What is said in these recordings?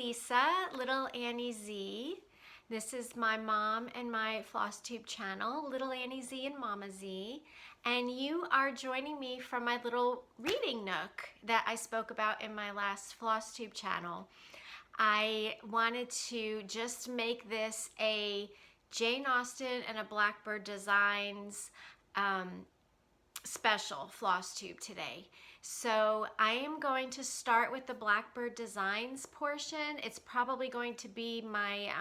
Lisa, LittleAnnieZ. This is my mom and my Flosstube channel, LittleAnnieZ and Mama Z. And you are joining me from my little reading nook that I spoke about in my last Flosstube channel. I wanted to just make this a Jane Austen and a Blackbird Designs special Flosstube today. So I am going to start with the Blackbird Designs portion. It's probably going to be my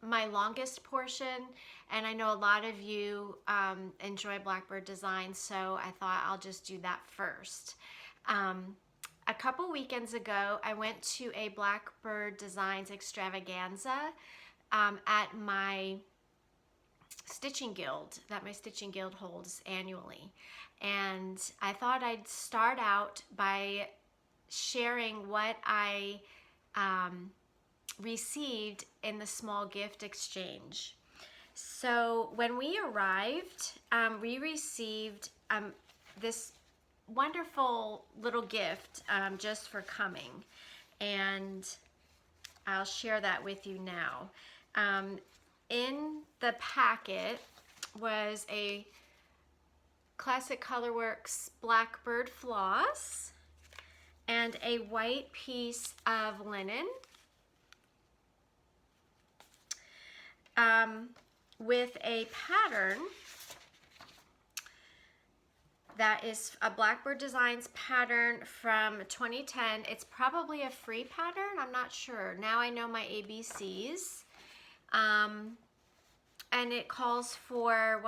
my longest portion, and I know a lot of you enjoy Blackbird Designs, so I thought I'll just do that first. A couple weekends ago, I went to a Blackbird Designs extravaganza at my stitching guild that my stitching guild holds annually, and I thought I'd start out by sharing what I received in the small gift exchange. So when we arrived, we received this wonderful little gift just for coming, and I'll share that with you now. In the packet was a Classic Colorworks Blackbird floss and a white piece of linen with a pattern that is a Blackbird Designs pattern from 2010. It's probably a free pattern, I'm not sure. Now I know my ABCs. And it calls for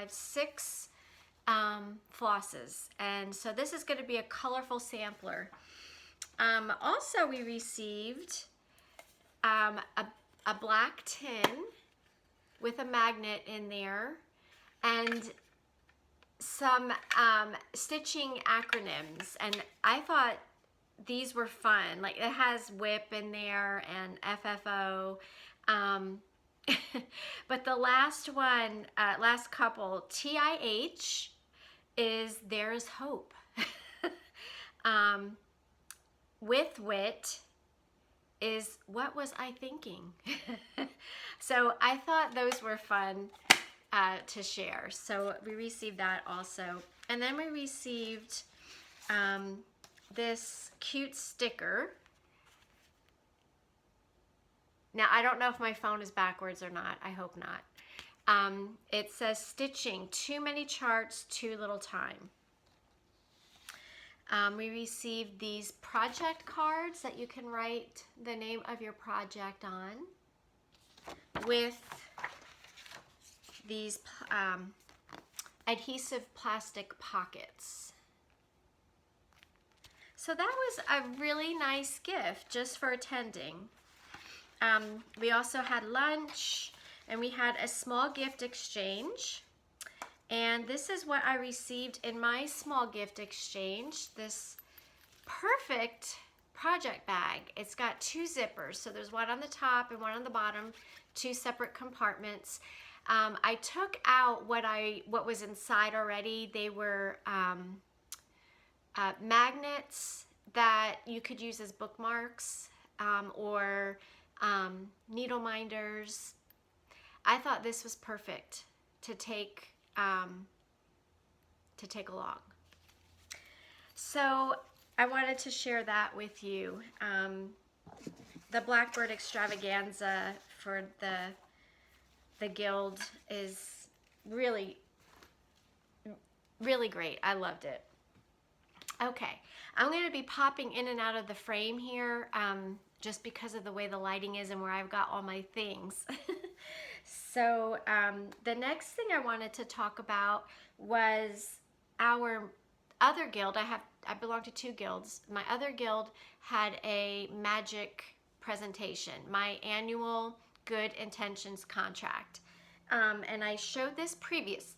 6 flosses. And so this is going to be a colorful sampler. Also, we received a black tin with a magnet in there and some stitching acronyms. And I thought these were fun. Like, it has WHIP in there and FFO. But the last one, last couple, TIH, is There Is Hope. With Wit is What Was I Thinking? So I thought those were fun to share. So we received that also. And then we received this cute sticker. Now, I don't know if my phone is backwards or not. I hope not. It says, stitching, too many charts, too little time. We received these project cards that you can write the name of your project on with these adhesive plastic pockets. So that was a really nice gift just for attending. We also had lunch, and we had a small gift exchange. And this is what I received in my small gift exchange, this perfect project bag. It's got 2 zippers, so there's one on the top and one on the bottom, 2 separate compartments. I took out what was inside already. They were magnets that you could use as bookmarks or needle minders. I thought this was perfect to take along. So I wanted to share that with you. The Blackbird extravaganza for the guild is really, really great. I loved it. Okay, I'm going to be popping in and out of the frame here just because of the way the lighting is and where I've got all my things. So the next thing I wanted to talk about was our other guild. I belong to 2 guilds. My other guild had a magic presentation, my annual Good Intentions contract. And I showed this previously,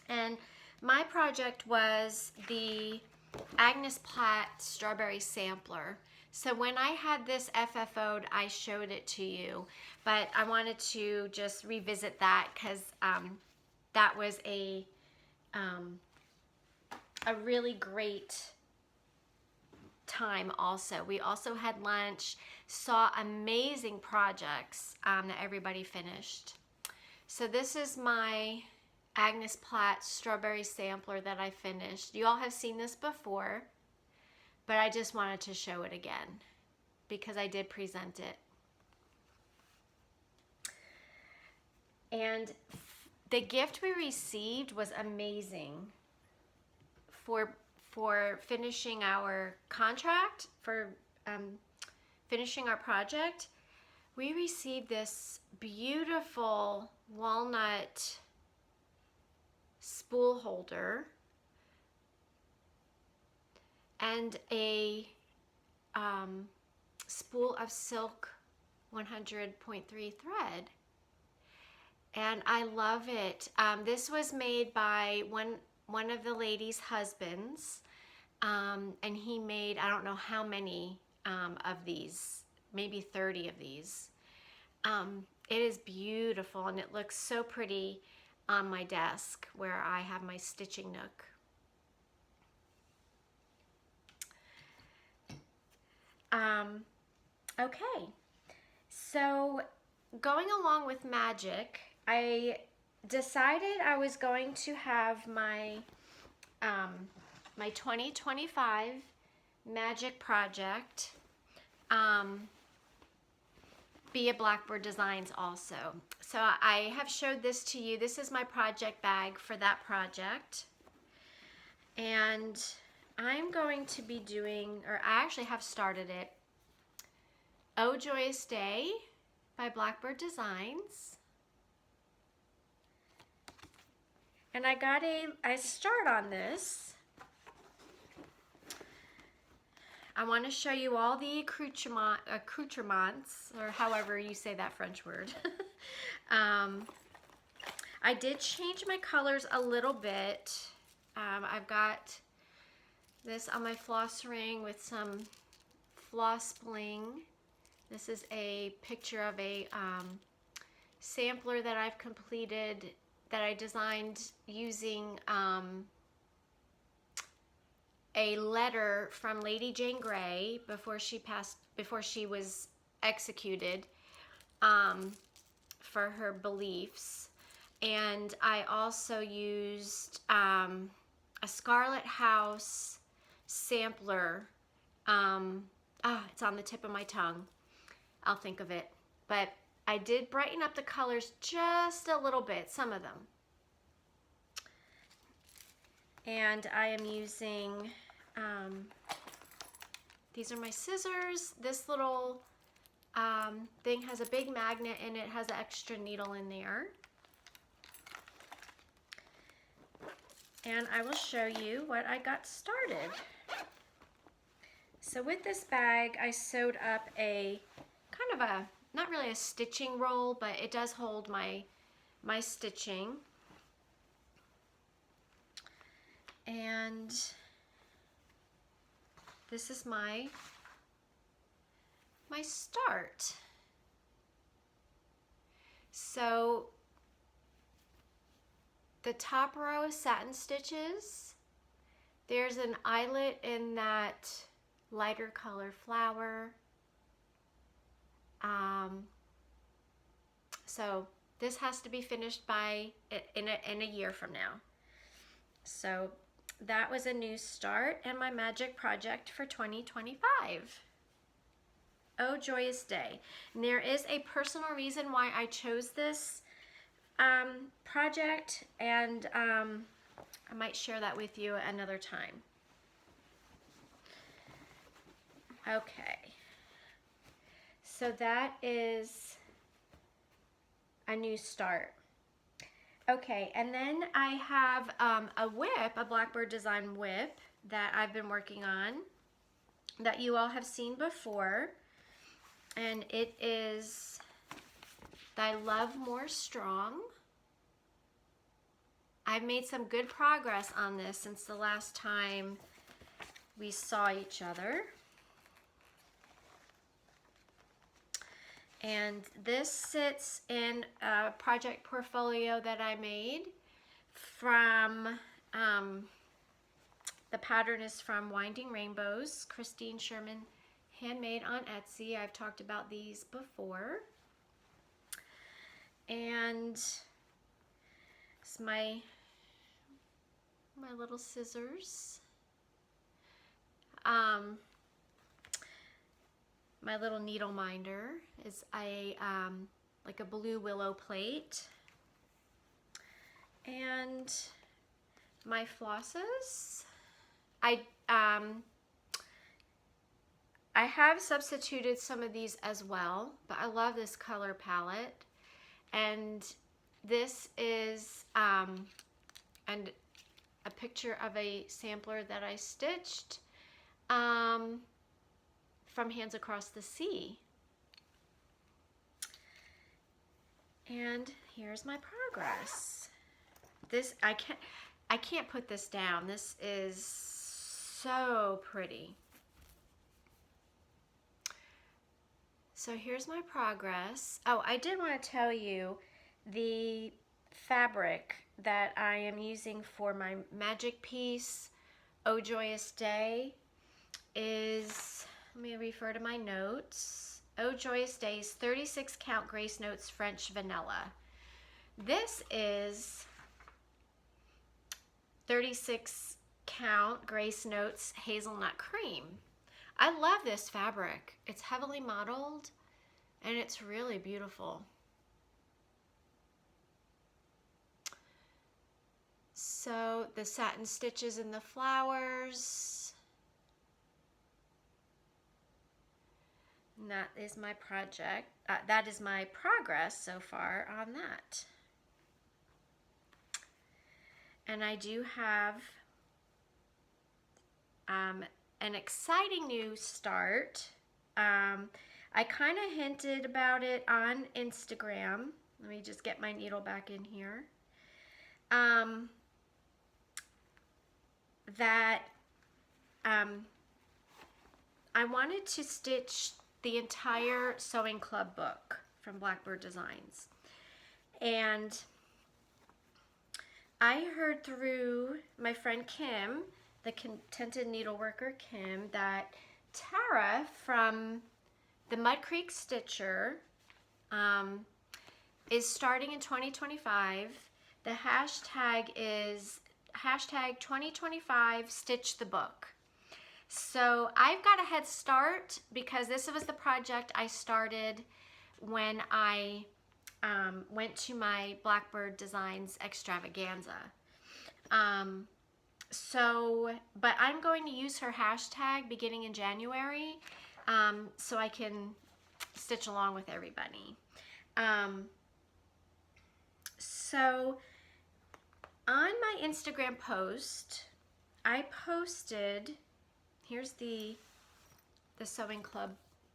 and my project was the Agnes Platt Strawberry Sampler. So when I had this FFO'd, I showed it to you, but I wanted to just revisit that because that was a really great time also. We also had lunch, saw amazing projects that everybody finished. So this is my Agnes Platt strawberry sampler that I finished. You all have seen this before, but I just wanted to show it again because I did present it. And the gift we received was amazing for finishing our contract, for finishing our project. We received this beautiful walnut spool holder and a spool of silk 100.3 thread. And I love it. This was made by one of the ladies' husbands, and he made, I don't know how many of these, maybe 30 of these. It is beautiful, and it looks so pretty on my desk where I have my stitching nook. Okay, so going along with magic, I decided I was going to have my my 2025 magic project be a Blackbird Designs also. So I have showed this to you. This is my project bag for that project. And I'm going to be doing, or I actually have started it, Oh Joyous Day by Blackbird Designs. And I got a start on this. I want to show you all the accoutrements, or however you say that French word. I did change my colors a little bit. I've got this on my floss ring with some floss bling. This is a picture of a sampler that I've completed that I designed using a letter from Lady Jane Grey before she was executed for her beliefs. And I also used a Scarlet House sampler. It's on the tip of my tongue. I'll think of it. But I did brighten up the colors just a little bit, some of them. And I am using, these are my scissors. This little thing has a big magnet and it has an extra needle in there. And I will show you what I got started. So with this bag, I sewed up a kind of a, not really a stitching roll, but it does hold my stitching. And this is my start. So the top row is satin stitches. There's an eyelet in that lighter color flower. So this has to be finished by in a year from now. So that was a new start and my magic project for 2025. Oh Joyous Day. And there is a personal reason why I chose this project, and I might share that with you another time. Okay, so that is a new start. Okay, and then I have a whip, a Blackbird design whip that I've been working on that you all have seen before, and it is Thy Love More Strong. I've made some good progress on this since the last time we saw each other. And this sits in a project portfolio that I made from The pattern is from Winding Rainbows, Christine Sherman, handmade on Etsy. I've talked about these before. And it's my little scissors. My little needle minder is like a blue willow plate. And my flosses. I have substituted some of these as well, but I love this color palette. And this is and a picture of a sampler that I stitched from Hands Across the Sea. And here's my progress. This I can't put this down. This is so pretty. So here's my progress. Oh, I did want to tell you the fabric that I am using for my magic piece, Oh Joyous Day, is, let me refer to my notes. Oh Joyous Day's 36 count Grace Notes French Vanilla. This is 36 count Grace Notes Hazelnut Cream. I love this fabric. It's heavily mottled and it's really beautiful. So the satin stitches and the flowers. And that is my project. That is my progress so far on that. And I do have an exciting new start. I kind of hinted about it on Instagram. Let me just get my needle back in here. I wanted to stitch the entire Sewing Club book from Blackbird Designs. And I heard through my friend Kim, the Contented Needleworker Kim, that Tara from the Mud Creek Stitcher is starting in 2025. The hashtag is hashtag 2025 Stitch the Book. So I've got a head start because this was the project I started when I went to my Blackbird Designs extravaganza. But I'm going to use her hashtag beginning in January so I can stitch along with everybody. So on my Instagram post, I posted, here's the Sewing Club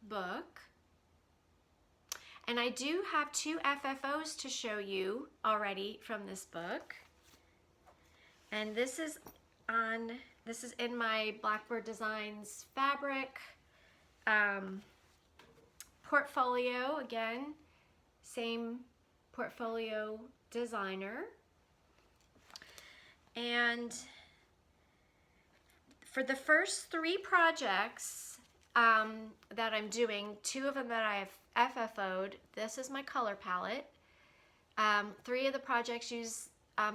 book. And I do have 2 FFOs to show you already from this book. And this is in my Blackbird Designs fabric portfolio. Again, same portfolio designer. And for the first 3 projects that I'm doing, 2 of them that I have FFO'd, this is my color palette. 3 of the projects use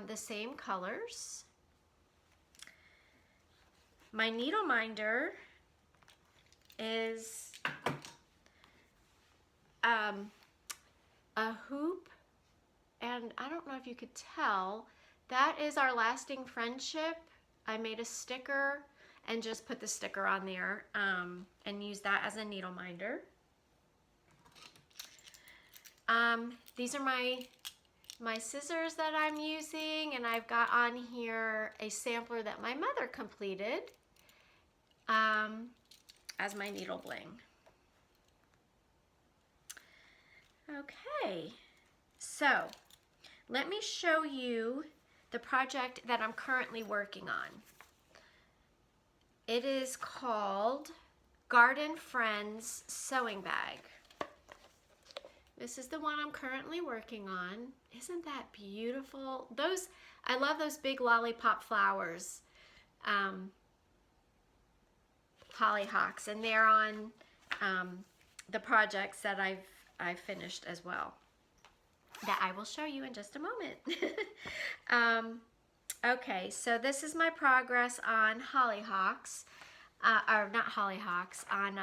the same colors. My needle minder is a hoop, and I don't know if you could tell, that is our lasting friendship. I made a sticker and just put the sticker on there and use that as a needle minder. These are my scissors that I'm using, and I've got on here a sampler that my mother completed as my needle bling. Okay, so let me show you the project that I'm currently working on. It is called Garden Friends Sewing Bag. This is the one I'm currently working on. Isn't that beautiful? I love those big lollipop flowers. hollyhocks, and they're on the projects that I've finished as well, that I will show you in just a moment. Okay, so this is my progress on hollyhocks, or not hollyhocks, on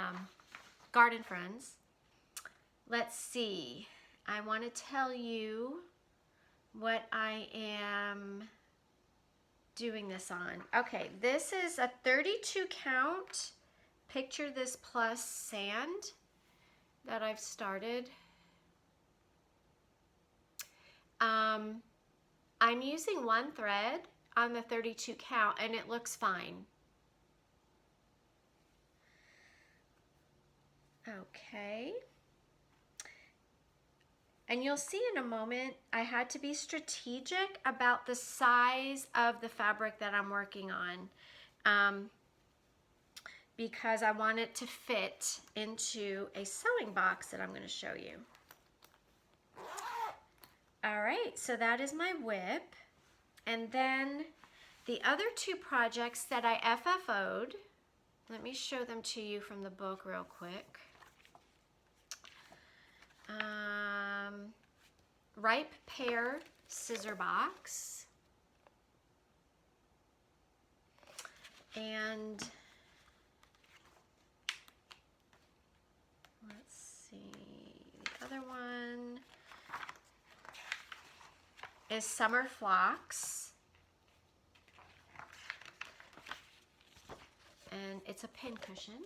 Garden Friends. Let's see, I want to tell you what I am doing this on. Okay, this is a 32 count Picture This Plus sand that I've started. I'm using one thread on the 32 count and it looks fine. Okay. And you'll see in a moment, I had to be strategic about the size of the fabric that I'm working on, because I want it to fit into a sewing box that I'm going to show you. All right, so that is my whip. And then the other two projects that I FFO'd, let me show them to you from the book real quick. Ripe Pear Scissor Box. And let's see, the other one is Summer Flocks. And it's a pin cushion.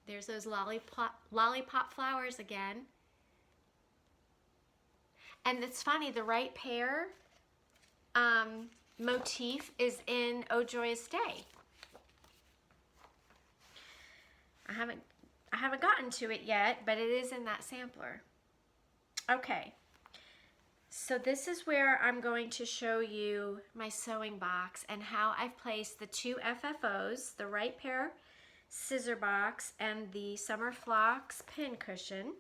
There's those lollipop flowers again. And it's funny, the Right Pear motif is in Oh Joyous Day. I haven't gotten to it yet, but it is in that sampler. Okay, so this is where I'm going to show you my sewing box and how I've placed the two FFOs, the Right Pear Scissor Box and the Summer Flocks pin cushion.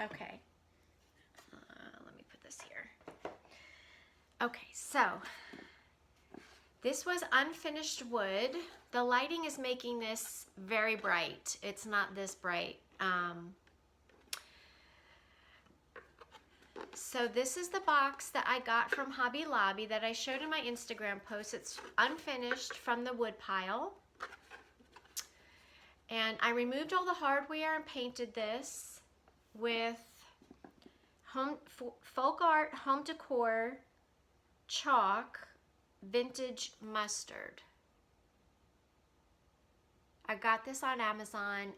Okay, let me put this here. Okay, so this was unfinished wood. The lighting is making this very bright. It's not this bright. So this is the box that I got from Hobby Lobby that I showed in my Instagram post. It's unfinished from the wood pile. And I removed all the hardware and painted this with folk art home decor chalk vintage mustard. I got this on Amazon.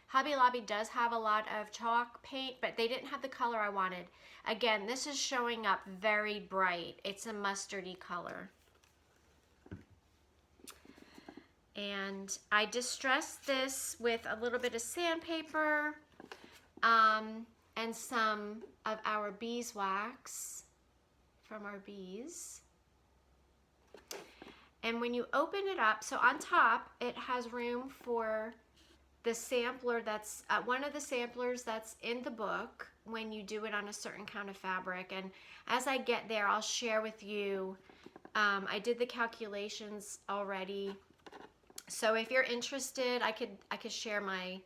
Hobby Lobby does have a lot of chalk paint, but they didn't have the color I wanted. Again, this is showing up very bright. It's a mustardy color. And I distressed this with a little bit of sandpaper, and some of our beeswax from our bees. And when you open it up, so on top it has room for the sampler that's one of the samplers that's in the book when you do it on a certain kind of fabric. And as I get there, I'll share with you, I did the calculations already. So if you're interested, I could share my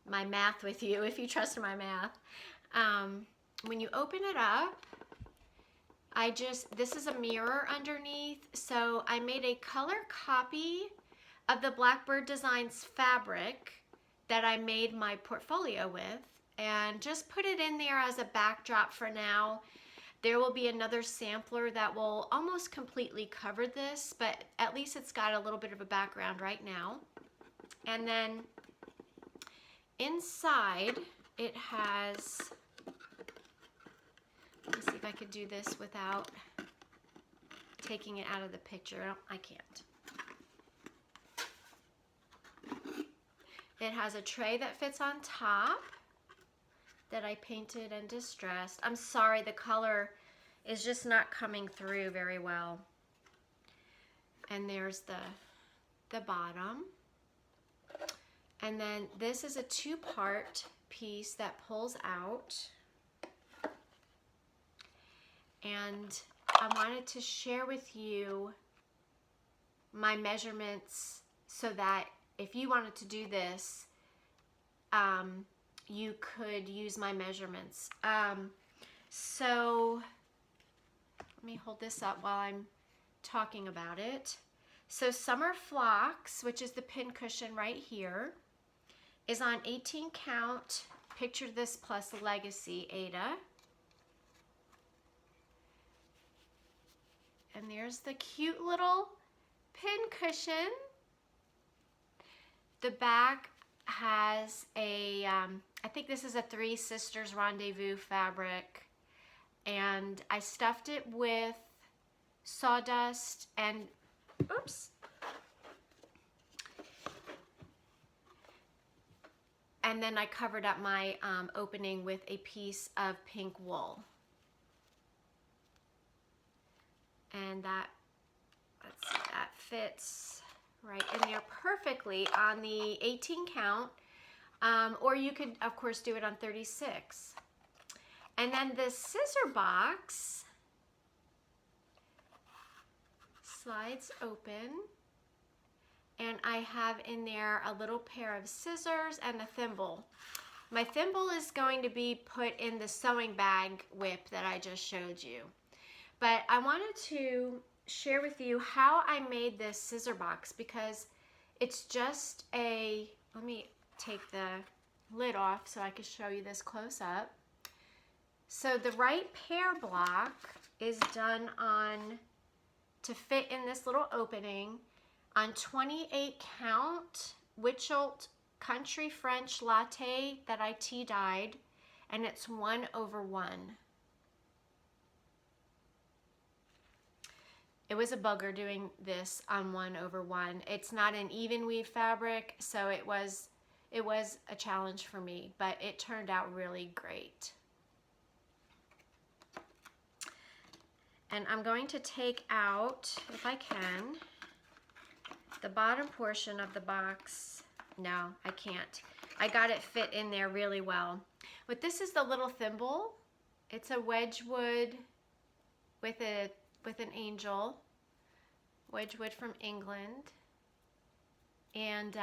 math with you if you trust my math. When you open it up, this is a mirror underneath, so I made a color copy of the Blackbird Designs fabric that I made my portfolio with, and just put it in there as a backdrop for now. There will be another sampler that will almost completely cover this, but at least it's got a little bit of a background right now. And then inside it has, let me see if I could do this without taking it out of the picture. I can't. It has a tray that fits on top that I painted and distressed. I'm sorry, the color is just not coming through very well. And there's the bottom. And then this is a two-part piece that pulls out. and I wanted to share with you my measurements so that if you wanted to do this, you could use my measurements. So let me hold this up while I'm talking about it. So Summer Phlox, which is the pin cushion right here, is on 18 count. Picture this plus Legacy Ada. And there's the cute little pin cushion. The back has a, I think this is a Three Sisters Rendezvous fabric. And I stuffed it with sawdust and, oops. And then I covered up my opening with a piece of pink wool. And that, let's see, that fits right in there perfectly on the 18 count. Or you could, of course, do it on 36. And then the scissor box slides open. And I have in there a little pair of scissors and a thimble. My thimble is going to be put in the sewing bag whip that I just showed you. But I wanted to share with you how I made this scissor box because it's just a, let me take the lid off so I can show you this close up. So the right pear block is done on, to fit in this little opening, on 28 count Witchelt Country French Latte that I tea dyed, and it's 1/1. It was a bugger doing this on 1/1. It's not an even weave fabric, so it was a challenge for me, but it turned out really great. And I'm going to take out, if I can, the bottom portion of the box. No, I can't. I got it fit in there really well. But this is the little thimble. It's a Wedgwood with an angel. Wedgwood from England. And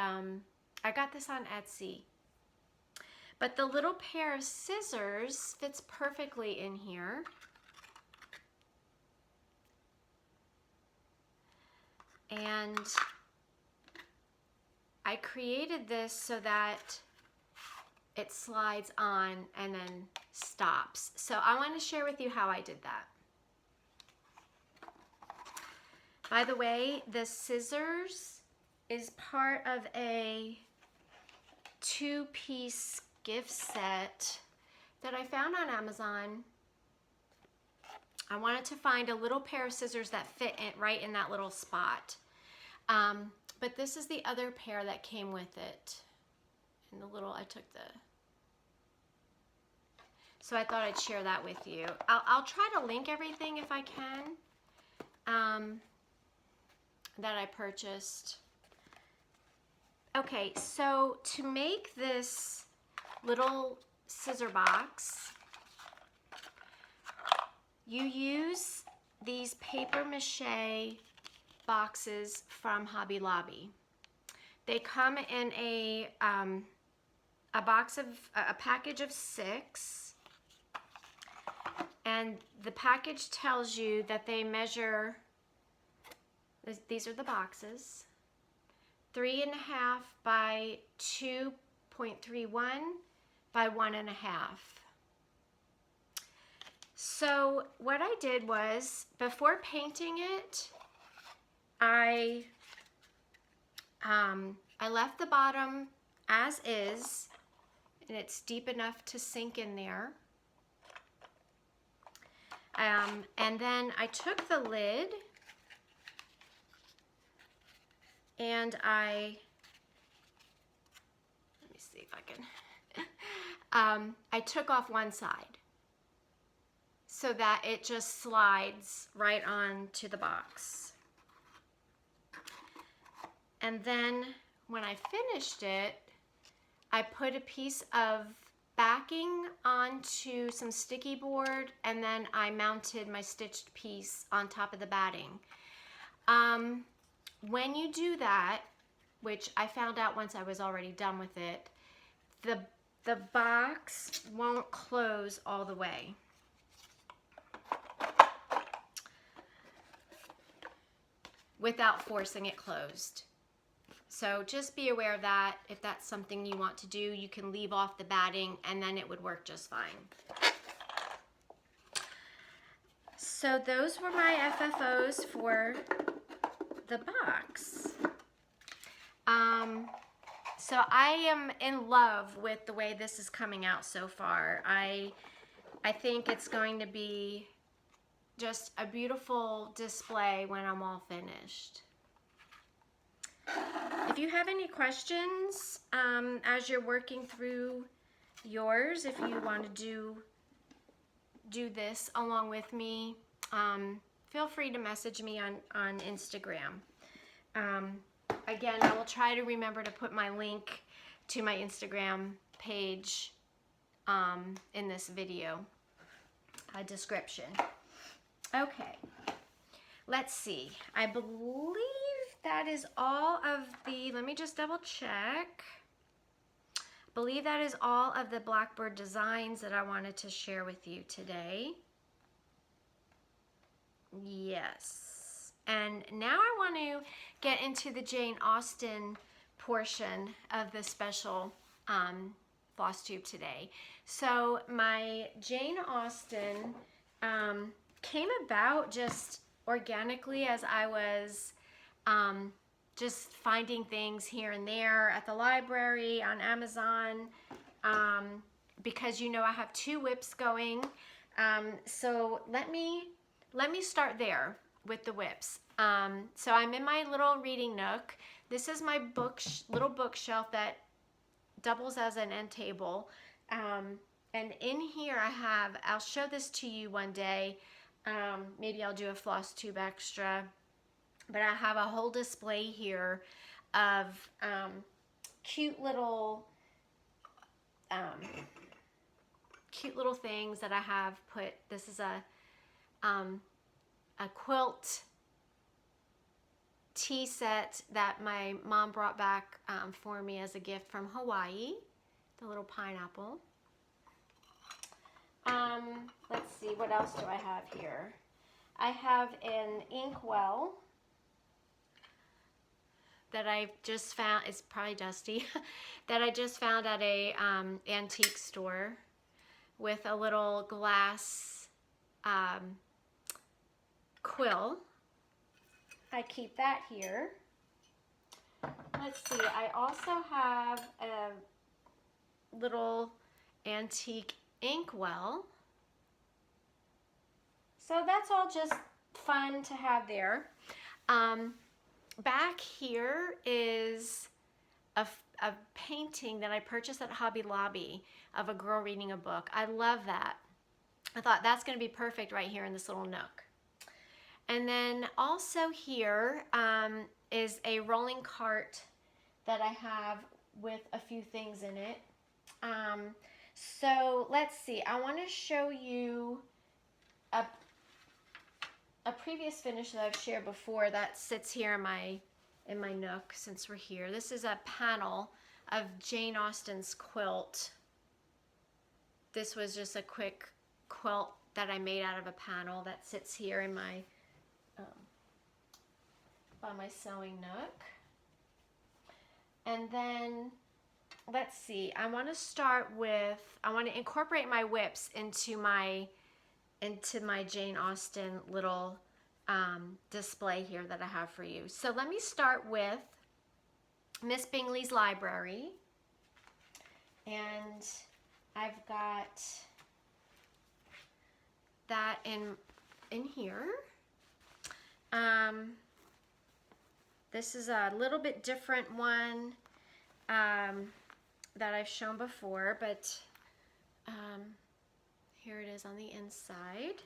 I got this on Etsy. But the little pair of scissors fits perfectly in here. And I created this so that it slides on and then stops. So I want to share with you how I did that. By the way, the scissors is part of a 2-piece gift set that I found on Amazon. I wanted to find a little pair of scissors that fit right in that little spot. But this is the other pair that came with it. And the little, I took the, so I thought I'd share that with you. I'll try to link everything if I can, that I purchased. Okay, so to make this little scissor box, you use these paper mache boxes from Hobby Lobby. They come in a package of 6, and the package tells you that they measure, these are the boxes, 3.5 by 2.31 by 1.5. So what I did was, before painting it, I left the bottom as is, and it's deep enough to sink in there. And then I took the lid and let me see if I can, I took off one side so that it just slides right onto the box. And then when I finished it, I put a piece of backing onto some sticky board, and then I mounted my stitched piece on top of the batting. When you do that, which I found out once I was already done with it, the box won't close all the way. Without forcing it closed. So just be aware of that. If that's something you want to do, you can leave off the batting and then it would work just fine. So those were my FFOs for the box. So I am in love with the way this is coming out so far. I think it's going to be just a beautiful display when I'm all finished. If you have any questions as you're working through yours, if you want to do this along with me, feel free to message me on Instagram. Again, I will try to remember to put my link to my Instagram page in this video description. Okay, let's see. I believe that is all of the, let me just double check. I believe that is all of the Blackbird designs that I wanted to share with you today. Yes. And now I want to get into the Jane Austen portion of the special Flosstube today. So my Jane Austen came about just organically as I was just finding things here and there at the library, on Amazon, because you know I have 2 whips going. So let me start there with the whips. So I'm in my little reading nook. This is my little bookshelf that doubles as an end table. And in here I'll show this to you one day. Maybe I'll do a Flosstube extra. But I have a whole display here of cute little things that I have put. This is a quilt tea set that my mom brought back for me as a gift from Hawaii. The little pineapple. Let's see, what else do I have here? I have an inkwell that I just found, it's probably dusty, that I just found at a antique store with a little glass quill. I keep that here. Let's see, I also have a little antique inkwell. So that's all just fun to have there. Back here is a painting that I purchased at Hobby Lobby of a girl reading a book. I love that. I thought that's going to be perfect right here in this little nook. And then also here is a rolling cart that I have with a few things in it. So let's see, I want to show you a previous finish that I've shared before that sits here in my nook since we're here. This is a panel of Jane Austen's quilt. This was just a quick quilt that I made out of a panel that sits here in my by my sewing nook. And then let's see, I want to incorporate my whips into my Jane Austen little display here that I have for you. So let me start with Miss Bingley's Library, and I've got that in here. This is a little bit different one that I've shown before, but here it is on the inside.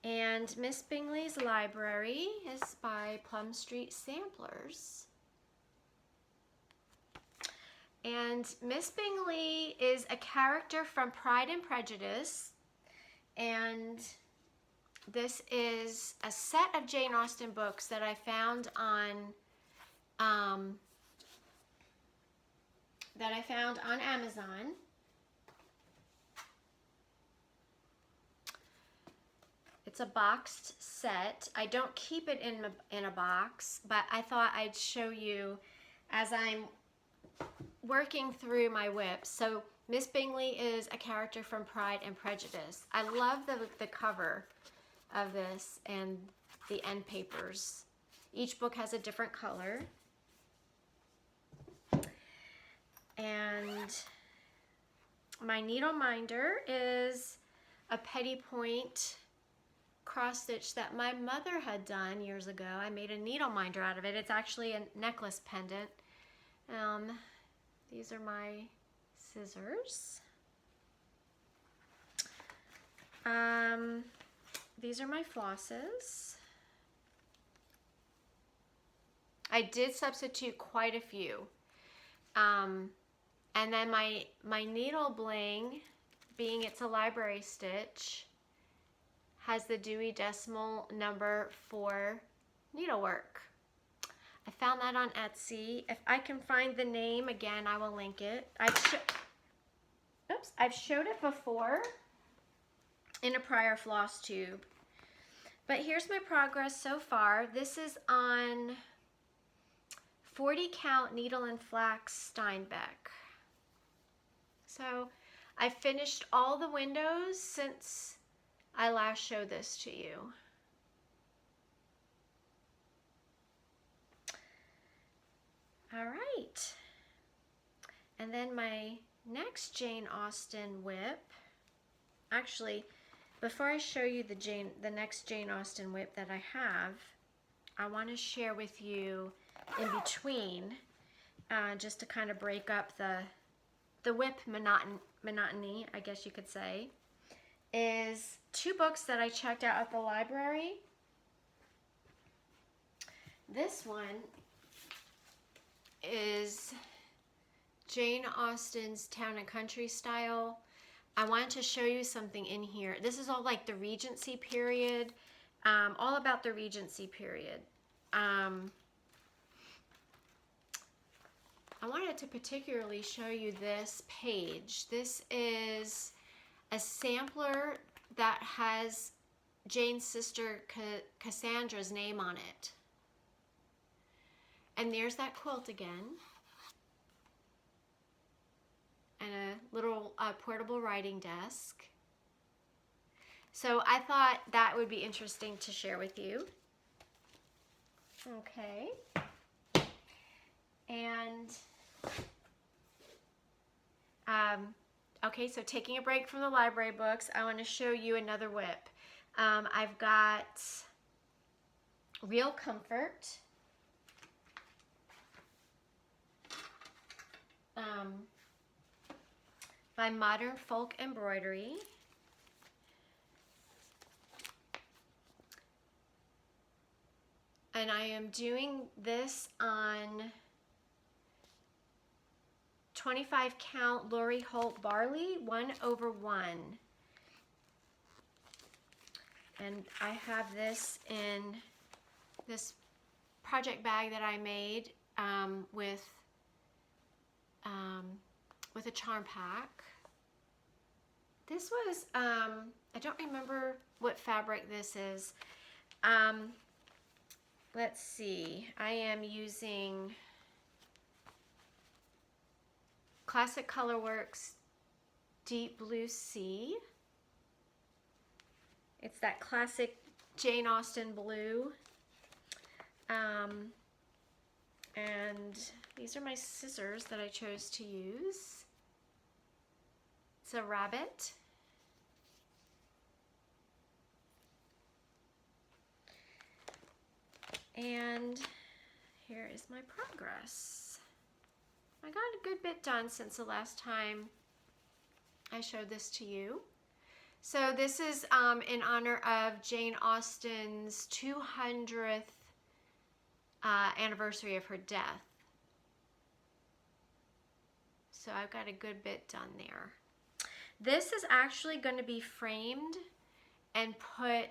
And Miss Bingley's Library is by Plum Street Samplers. And Miss Bingley is a character from Pride and Prejudice, and this is a set of Jane Austen books that I found on Amazon. It's a boxed set. I don't keep it in a box, but I thought I'd show you as I'm working through my whips. So Miss Bingley is a character from Pride and Prejudice. I love the cover of this and the end papers. Each book has a different color. And my needle minder is a petty point cross stitch that my mother had done years ago. I made a needle minder out of it. It's actually a necklace pendant. These are my scissors. These are my flosses. I did substitute quite a few. And then my needle bling, being it's a library stitch, has the Dewey Decimal number for needlework. I found that on Etsy. If I can find the name again, I will link it. I've showed it before in a prior Flosstube. But here's my progress so far. This is on 40 count needle and flax Steinbeck. So I finished all the windows since I last showed this to you. All right. And then my next Jane Austen whip, actually, before I show you the next Jane Austen whip that I have, I want to share with you in between, just to kind of break up the whip monotony, I guess you could say, is 2 books that I checked out at the library. This one is Jane Austen's Town and Country style. I wanted to show you something in here. This is all like the Regency period, all about the Regency period. I wanted to particularly show you this page. This is a sampler that has Jane's sister Cassandra's name on it. And there's that quilt again. And a little portable writing desk. So I thought that would be interesting to share with you. Okay. And okay, so taking a break from the library books, I want to show you another whip. I've got Real Comfort. By Modern Folk Embroidery. And I am doing this on 25 count Lori Holt Barley 1/1. And I have this in this project bag that I made with a charm pack. This was, I don't remember what fabric this is. Let's see, I am using Classic Colorworks Deep Blue Sea. It's that classic Jane Austen blue. And these are my scissors that I chose to use. It's a rabbit. And here is my progress. I got a good bit done since the last time I showed this to you. So this is in honor of Jane Austen's 200th anniversary of her death. So I've got a good bit done there. This is actually going to be framed and put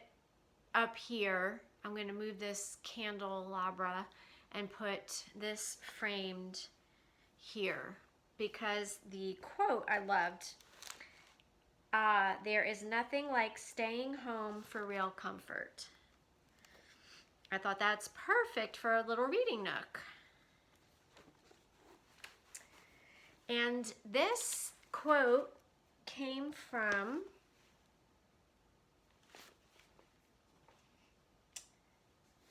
up here. I'm going to move this candelabra and put this framed here because the quote I loved, there is nothing like staying home for real comfort. I thought that's perfect for a little reading nook. And this quote came from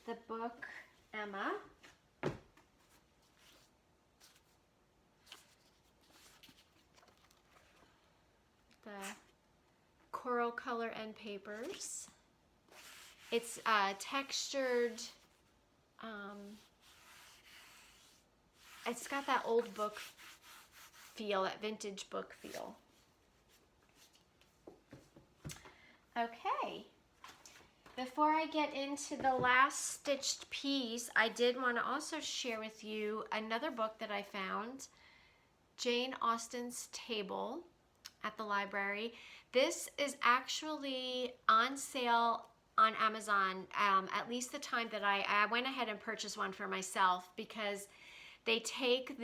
the book Emma. The Coral Color and Papers. It's textured, it's got that old book feel, that vintage book feel. Okay, before I get into the last stitched piece, I did want to also share with you another book that I found, Jane Austen's Table, at the library. This is actually on sale on Amazon, at least the time that I went ahead and purchased one for myself, because they take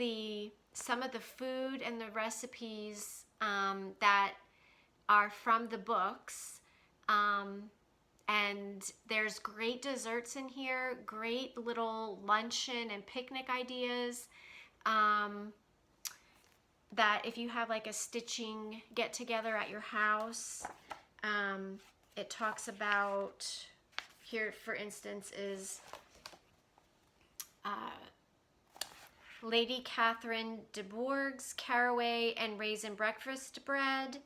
some of the food and the recipes that are from the books, and there's great desserts in here, great little luncheon and picnic ideas, that if you have like a stitching get together at your house, it talks about, here for instance is Lady Catherine de Bourgh's caraway and raisin breakfast bread.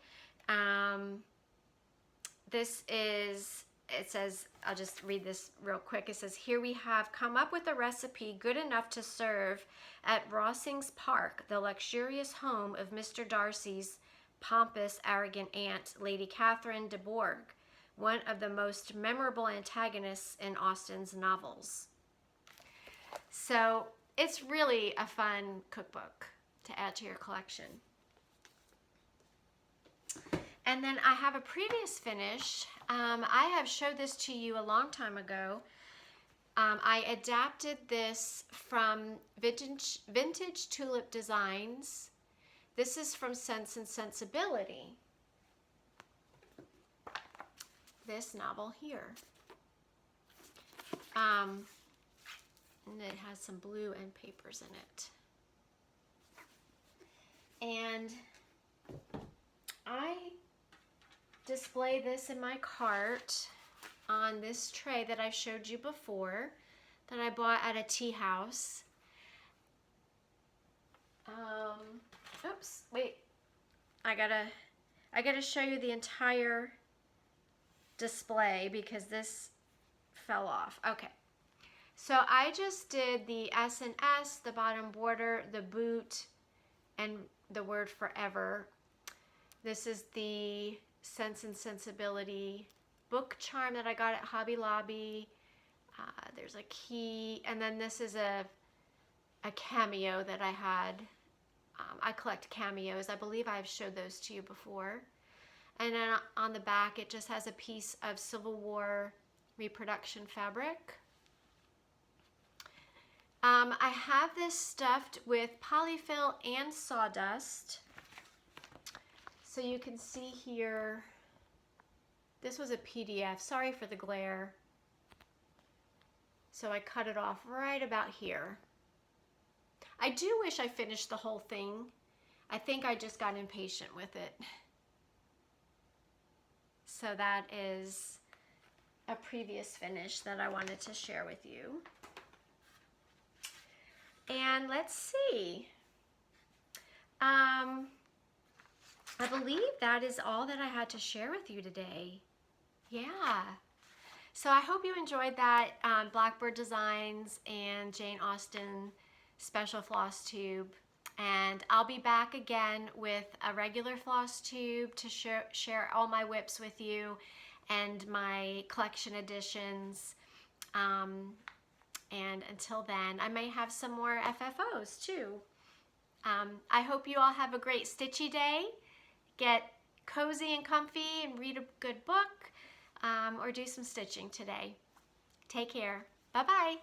This is, it says, I'll just read this real quick. It says, here we have come up with a recipe good enough to serve at Rossings Park, the luxurious home of Mr. Darcy's pompous, arrogant aunt, Lady Catherine de Bourgh, one of the most memorable antagonists in Austen's novels. So it's really a fun cookbook to add to your collection. And then I have a previous finish. I have showed this to you a long time ago. I adapted this from Vintage Tulip Designs. This is from Sense and Sensibility. This novel here. And it has some blue and papers in it. And I display this in my cart on this tray that I showed you before, that I bought at a tea house. Oops, wait. I gotta show you the entire display because this fell off. Okay. So I just did the S&S, the bottom border, the boot, and the word forever. This is the Sense and Sensibility book charm that I got at Hobby Lobby. There's a key, and then this is a cameo that I had. I collect cameos. I believe I've showed those to you before. And then on the back, it just has a piece of Civil War reproduction fabric. I have this stuffed with polyfill and sawdust. So you can see here, this was a PDF. Sorry for the glare. So I cut it off right about here. I do wish I finished the whole thing. I think I just got impatient with it. So that is a previous finish that I wanted to share with you. And let's see. I believe that is all that I had to share with you today. Yeah. So I hope you enjoyed that Blackbird Designs and Jane Austen special floss tube. And I'll be back again with a regular floss tube to share all my whips with you and my collection editions. And until then, I may have some more FFOs too. I hope you all have a great stitchy day. Get cozy and comfy and read a good book or do some stitching today. Take care. Bye-bye.